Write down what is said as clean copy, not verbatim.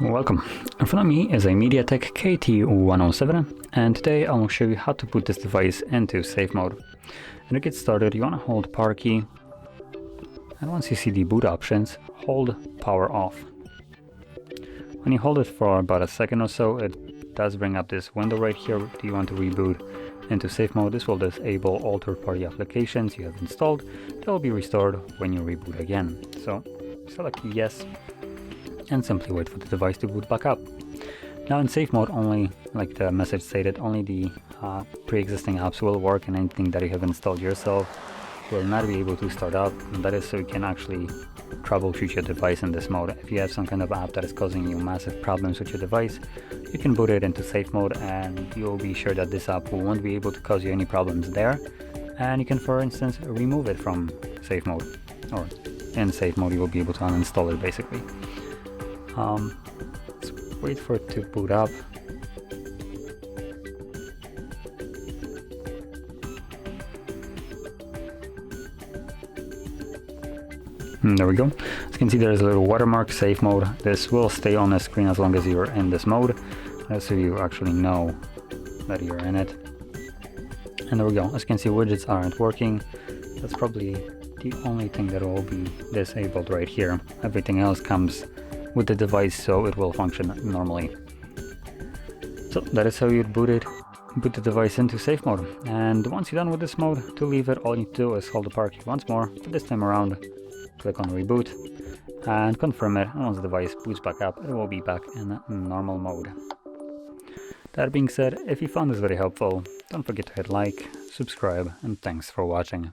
Welcome. In front of me is a MediaTek KT107, and today I will show you how to put this device into safe mode. And to get started, you want to hold power key, and once you see the boot options, hold power off. When you hold it for about a second or so, it does bring up this window right here. Do you want to reboot into safe mode? This will disable all third-party applications you have installed. They will be restored when you reboot again. So select yes, and simply wait for the device to boot back up. Now in safe mode, only, like the message stated, only the pre-existing apps will work, and anything that you have installed yourself will not be able to start up. And that is so you can actually troubleshoot your device in this mode. If you have some kind of app that is causing you massive problems with your device, you can boot it into safe mode, and you'll be sure that this app won't be able to cause you any problems there. And you can, for instance, remove it from safe mode, or in safe mode you will be able to uninstall it basically. Let's wait for it to boot up. There we go. As you can see, there is a little watermark, safe mode. This will stay on the screen as long as you're in this mode, so you actually know that you're in it. And there we go. As you can see, widgets aren't working. That's probably the only thing that will be disabled right here. Everything else comes with the device, so it will function normally. So that is how you'd boot the device into safe mode. And once you're done with this mode, to leave it, all you need to do is hold the power key once more, but this time around click on reboot and confirm it, and once the device boots back up, it will be back in normal mode. That being said, if you found this very helpful, don't forget to hit like, subscribe, and thanks for watching.